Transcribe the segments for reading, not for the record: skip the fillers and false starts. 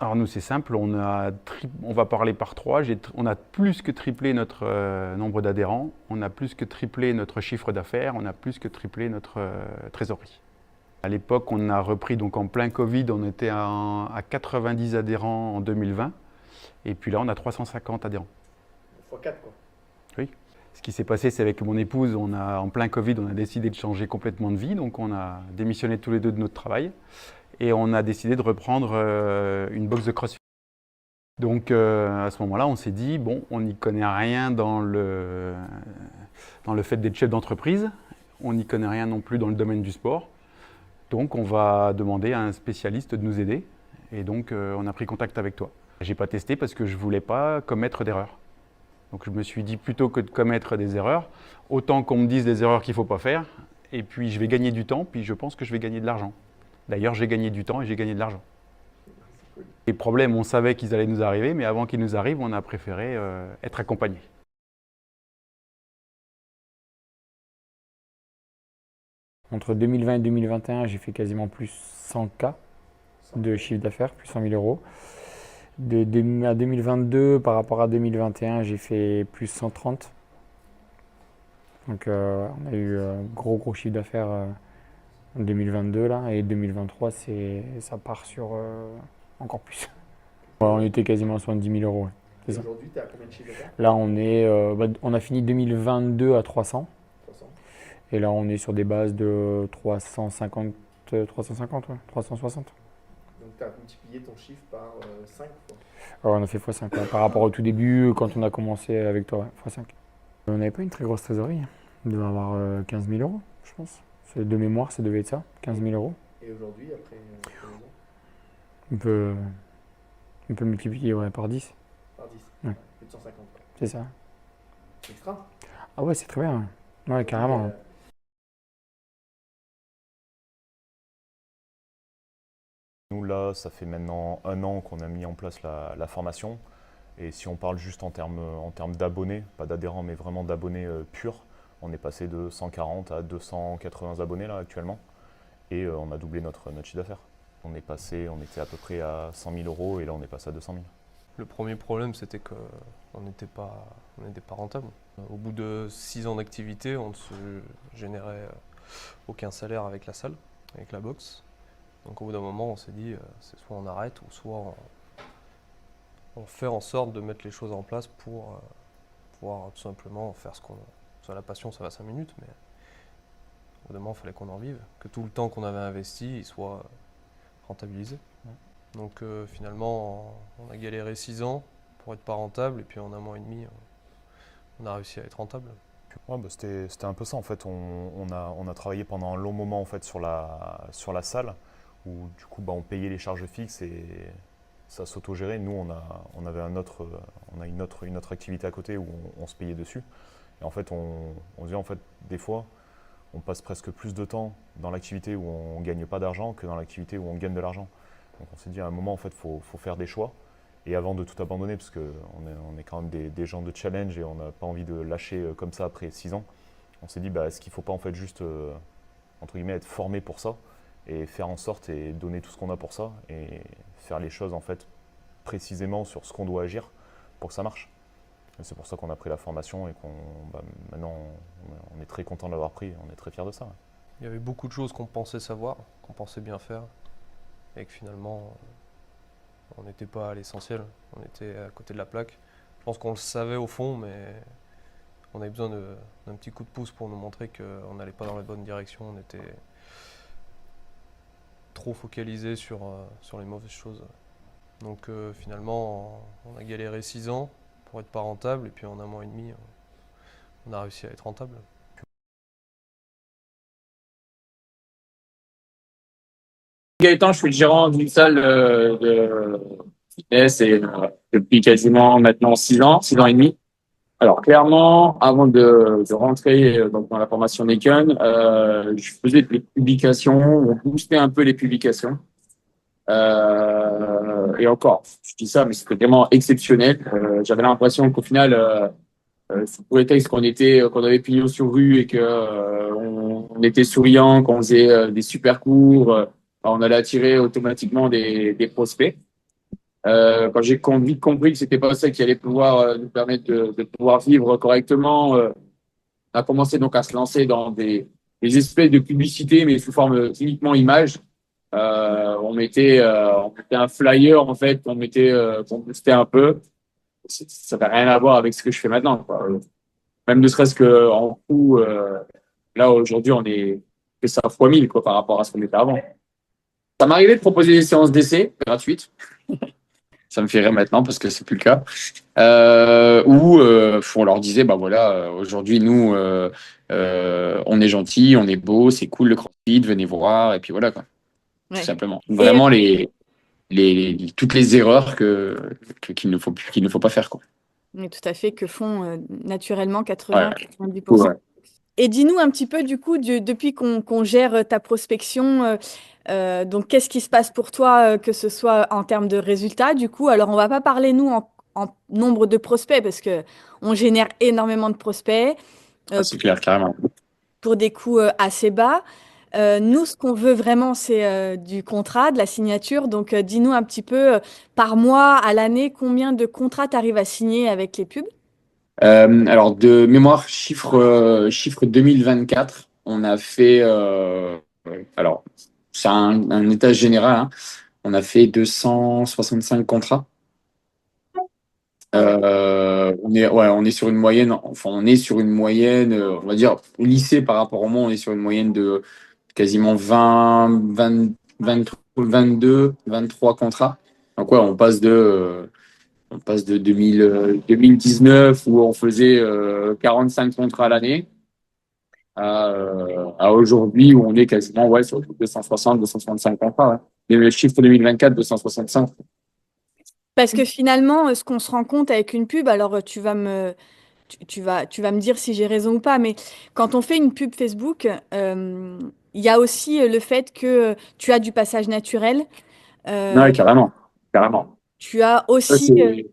Alors nous c'est simple, on va parler par trois. On a plus que triplé notre nombre d'adhérents, on a plus que triplé notre chiffre d'affaires, on a plus que triplé notre trésorerie. À l'époque, on a repris donc en plein Covid, on était à 90 adhérents en 2020, et puis là on a 350 adhérents. Fois 4 quoi. Oui. Ce qui s'est passé, c'est avec mon épouse, en plein Covid, on a décidé de changer complètement de vie, donc on a démissionné tous les deux de notre travail, et on a décidé de reprendre une box de CrossFit. Donc à ce moment-là, on s'est dit, bon, on n'y connaît rien dans le fait d'être chef d'entreprise, on n'y connaît rien non plus dans le domaine du sport, donc on va demander à un spécialiste de nous aider, et donc on a pris contact avec toi. J'ai pas testé parce que je voulais pas commettre d'erreurs. Donc je me suis dit, plutôt que de commettre des erreurs, autant qu'on me dise les erreurs qu'il ne faut pas faire, et puis je vais gagner du temps, puis je pense que je vais gagner de l'argent. D'ailleurs, j'ai gagné du temps et j'ai gagné de l'argent. Les problèmes, on savait qu'ils allaient nous arriver, mais avant qu'ils nous arrivent, on a préféré être accompagné. Entre 2020 et 2021, j'ai fait quasiment plus 100K de chiffre d'affaires, plus 100 000 euros. À 2022, par rapport à 2021, j'ai fait plus 130. Donc on a eu gros chiffre d'affaires en 2022 là, et 2023, ça part sur encore plus. Ouais, on était quasiment à 70 000 euros. Ouais, Et c'est ça. aujourd'hui, tu es à combien de chiffre d'affaires? Là, on a fini 2022 à 300. 300. Et là, on est sur des bases de 350, 350, ouais, 360. Donc tu as multiplié ton chiffre par 5 quoi. Alors, on a fait x5 ouais, par rapport au tout début, quand on a commencé avec toi, ouais, x5. On n'avait pas une très grosse trésorerie. On devait avoir 15 000 euros, je pense. De mémoire, ça devait être ça, 15 000 euros. Et aujourd'hui, après 2 ans, On peut, on peut multiplier ouais, par 10, par 10. Ouais. Plus de 150 quoi. c'est ça. Extra. Ah ouais, c'est très bien. Ouais, carrément. Ouais. Nous, là, ça fait maintenant 1 an qu'on a mis en place la formation. Et si on parle juste en termes d'abonnés, pas d'adhérents, mais vraiment d'abonnés purs, on est passé de 140 à 280 abonnés là actuellement. Et on a doublé notre chiffre d'affaires. On était à peu près à 100 000 euros et là on est passé à 200 000. Le premier problème, c'était qu'on n'était pas rentable. Au bout de 6 ans d'activité, on ne se générait aucun salaire avec la salle, avec la boxe. Donc au bout d'un moment, on s'est dit, c'est soit on arrête, ou soit on fait en sorte de mettre les choses en place pour pouvoir tout simplement faire ce qu'on... Soit la passion, ça va 5 minutes, mais au bout d'un moment, il fallait qu'on en vive. Que tout le temps qu'on avait investi, il soit rentabilisé. Donc finalement, on a galéré 6 ans pour être pas rentable, et puis en 1 mois et demi, on a réussi à être rentable. Ouais, bah, c'était un peu ça en fait. On a travaillé pendant un long moment en fait sur la salle où du coup bah, on payait les charges fixes et ça s'autogérait. Nous on avait une autre activité à côté où on se payait dessus. Et en fait on se dit en fait des fois on passe presque plus de temps dans l'activité où on gagne pas d'argent que dans l'activité où on gagne de l'argent. Donc on s'est dit à un moment en fait faut faire des choix. Et avant de tout abandonner, parce qu'on est quand même des gens de challenge et on n'a pas envie de lâcher comme ça après 6 ans, on s'est dit bah, est-ce qu'il ne faut pas en fait juste entre guillemets être formé pour ça et faire en sorte et donner tout ce qu'on a pour ça et faire les choses en fait précisément sur ce qu'on doit agir pour que ça marche. Et c'est pour ça qu'on a pris la formation et maintenant on est très content de l'avoir pris, on est très fiers de ça. Ouais. Il y avait beaucoup de choses qu'on pensait savoir, qu'on pensait bien faire, et que finalement, on n'était pas à l'essentiel, on était à côté de la plaque. Je pense qu'on le savait au fond, mais on avait besoin d'un petit coup de pouce pour nous montrer qu'on n'allait pas dans la bonne direction, on était trop focalisé sur les mauvaises choses. Donc finalement, on a galéré 6 ans pour être pas rentable, et puis en 1 mois et demi, on a réussi à être rentable. Gaëtan, je suis le gérant d'une salle de fitness et depuis quasiment maintenant 6 ans et demi. Alors clairement, avant de rentrer donc, dans la formation Nakon, je faisais des publications, on boostait un peu les publications. Et encore, je dis ça, mais c'était vraiment exceptionnel. J'avais l'impression qu'au final, sous prétexte qu'on avait pignon sur rue et que on était souriant, qu'on faisait des super cours, on allait attirer automatiquement des prospects. Quand j'ai vite compris que c'était pas ça qui allait pouvoir nous permettre de pouvoir vivre correctement, on a commencé donc à se lancer dans des espèces de publicités, mais sous forme uniquement image. On mettait un flyer en fait, qu'on boostait un peu. Ça n'a rien à voir avec ce que je fais maintenant, quoi. Même ne serait-ce que en coût, là aujourd'hui fait ça fois 1000 quoi par rapport à ce qu'on était avant. Ça m'arrivait de proposer des séances d'essai gratuites. Ça me fait rire maintenant parce que c'est plus le cas. Où on leur disait, bah voilà, aujourd'hui nous, on est gentil, on est beau, c'est cool le CrossFit, venez voir, et puis voilà quoi, tout Ouais. simplement. Et Vraiment toutes les erreurs qu'il ne faut pas faire quoi. oui, tout à fait, que font naturellement Ouais. 80-90%. Ouais. Et dis-nous un petit peu, du coup, depuis qu'on gère ta prospection, donc qu'est-ce qui se passe pour toi, que ce soit en termes de résultats, du coup? Alors, on va pas parler, nous, en nombre de prospects, parce que on génère énormément de prospects Ah, c'est clair, carrément. pour des coûts assez bas. Nous, ce qu'on veut vraiment, c'est du contrat, de la signature. Donc, dis-nous un petit peu, par mois, à l'année, combien de contrats tu arrives à signer avec les pubs? Alors de mémoire, chiffre 2024, on a fait, alors c'est un état général, hein. On a fait 265 contrats. Ah ouais. On est sur une moyenne, enfin on est sur une moyenne, on va dire lycée par rapport au monde, on est sur une moyenne de quasiment 22, 23 contrats. Donc ouais, on passe de 2019 où on faisait 45 contrats à l'année à aujourd'hui où on est quasiment ouais, sur 260, 265 contrats. Ouais. Et le chiffre 2024, 265. Parce que finalement, ce qu'on se rend compte avec une pub, alors tu vas me dire si j'ai raison ou pas, mais quand on fait une pub Facebook, il y a aussi le fait que tu as du passage naturel. Ouais, euh, carrément. Carrément. Tu as Ça, aussi, c'est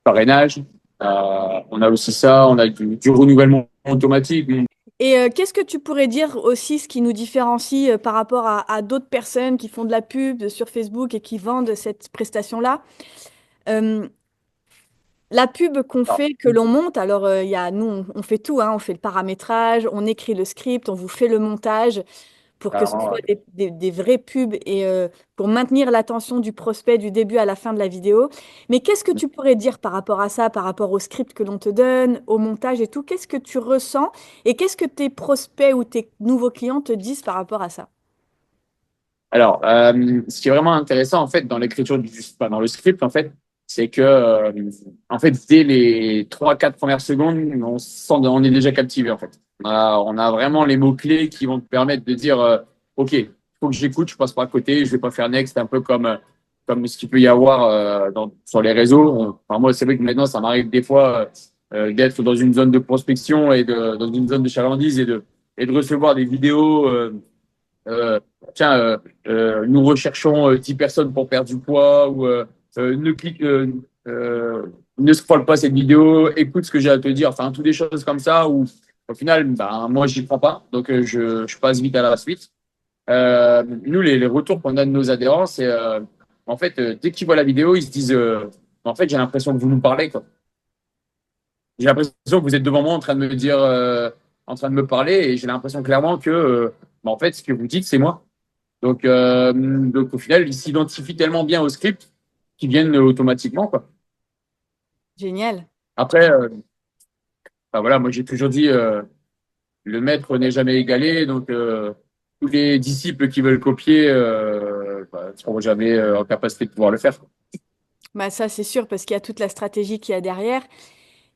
parrainage. On a aussi ça, on a du renouvellement automatique. et qu'est-ce que tu pourrais dire aussi, ce qui nous différencie par rapport à d'autres personnes qui font de la pub sur Facebook et qui vendent cette prestation-là? Euh, La pub qu'on fait, que l'on monte, alors il y a, nous, on fait tout, hein, on fait le paramétrage, on écrit le script, on vous fait le montage pour que ce Carrément, soit ouais. des vraies pubs et pour maintenir l'attention du prospect du début à la fin de la vidéo. Mais qu'est-ce que tu pourrais dire par rapport à ça, par rapport au script que l'on te donne, au montage et tout? Qu'est-ce que tu ressens et qu'est-ce que tes prospects ou tes nouveaux clients te disent par rapport à ça? Alors, ce qui est vraiment intéressant en fait dans l'écriture enfin, dans le script en fait, c'est que en fait dès les 3-4 premières secondes, on est déjà captivé en fait. On a vraiment les mots clés qui vont te permettre de dire ok, il faut que j'écoute, je passe pas à côté, je vais pas faire next, un peu comme ce qu'il peut y avoir sur les réseaux. Enfin, moi, c'est vrai que maintenant, ça m'arrive des fois d'être dans une zone de prospection dans une zone de chalandise et de recevoir des vidéos. Euh, tiens, nous recherchons 10 personnes pour perdre du poids ou ne clique, ne scrolle pas cette vidéo, écoute ce que j'ai à te dire. Enfin, toutes des choses comme ça où au final, ben, moi, j'y prends pas. Donc, je passe vite à la suite. Nous, les retours qu'on a de nos adhérents, c'est en fait, dès qu'ils voient la vidéo, ils se disent en fait, j'ai l'impression que vous nous parlez, quoi. J'ai l'impression que vous êtes devant moi en train de me dire, en train de me parler et j'ai l'impression clairement que ben, en fait, ce que vous dites, c'est moi. Donc au final, ils s'identifient tellement bien au script qu'ils viennent automatiquement, quoi. Génial. Après, ben voilà, moi j'ai toujours dit le maître n'est jamais égalé, donc tous les disciples qui veulent copier ne seront jamais en capacité de pouvoir le faire. Bah, ça, c'est sûr, parce qu'il y a toute la stratégie qu'il y a derrière.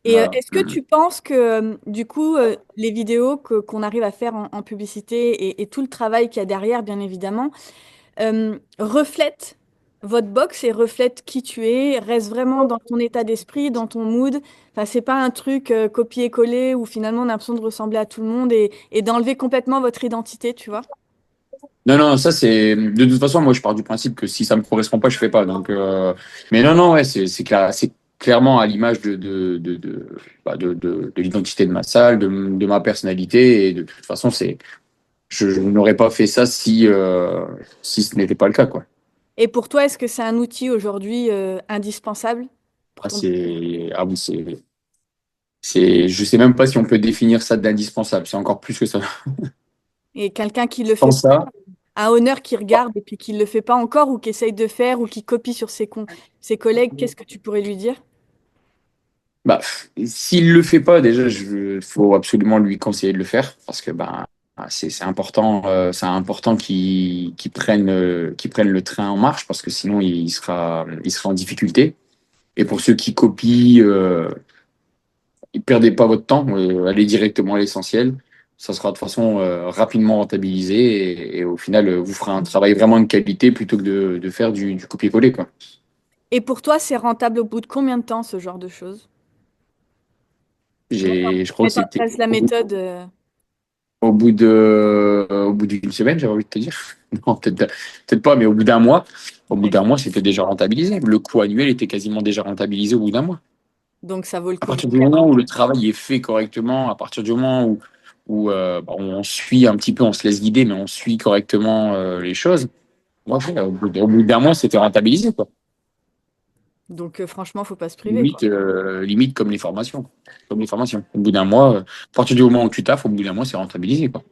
Et Voilà. est-ce que tu penses que, du coup, les vidéos qu'on arrive à faire en publicité et tout le travail qu'il y a derrière, bien évidemment, reflètent votre box et reflètent qui tu es, reste vraiment dans ton état d'esprit, dans ton mood. Enfin, c'est pas un truc copier-coller où finalement on a l'impression de ressembler à tout le monde et d'enlever complètement votre identité, tu vois? Non, non, ça c'est de toute façon, moi je pars du principe que si ça me correspond pas, je fais pas. Donc, mais non, non, ouais, c'est clair, c'est clairement à l'image de l'identité de ma salle, de ma personnalité et de toute façon, je n'aurais pas fait ça si ce n'était pas le cas, quoi. Et pour toi, est-ce que c'est un outil aujourd'hui indispensable pour Ah, ton... oui, je sais même pas si on peut définir ça d'indispensable. C'est encore plus que ça. Et quelqu'un qui le Sans fait pas, ça, un honneur qui regarde et puis qui le fait pas encore ou qui essaye de faire ou qui copie sur ses collègues, qu'est-ce que tu pourrais lui dire? bah, s'il le fait pas, déjà, faut absolument lui conseiller de le faire parce que ben, c'est important qu'il prenne le train en marche parce que sinon il sera en difficulté. Et pour ceux qui copient, ne perdez pas votre temps, allez directement à l'essentiel. Ça sera de toute façon rapidement rentabilisé et au final, vous ferez un travail vraiment de qualité plutôt que de faire du copier-coller, quoi. Et pour toi, c'est rentable au bout de combien de temps, ce genre de choses? Je crois que Mettre en c'était place la méthode. au bout d'une semaine, j'avais envie de te dire. Non, peut-être pas, mais au bout d'un mois, c'était déjà rentabilisé. Le coût annuel était quasiment déjà rentabilisé au bout d'un mois. Donc ça vaut le À coup de partir le du faire. moment où le travail est fait correctement, à partir du moment où on suit un petit peu, on se laisse guider, mais on suit correctement les choses, moi, au bout d'un mois, c'était rentabilisé, quoi. Donc franchement, faut pas se priver, quoi. Limite comme les formations. Comme les formations. Au bout d'un mois, à partir du moment où tu taffes, au bout d'un mois, c'est rentabilisé, quoi.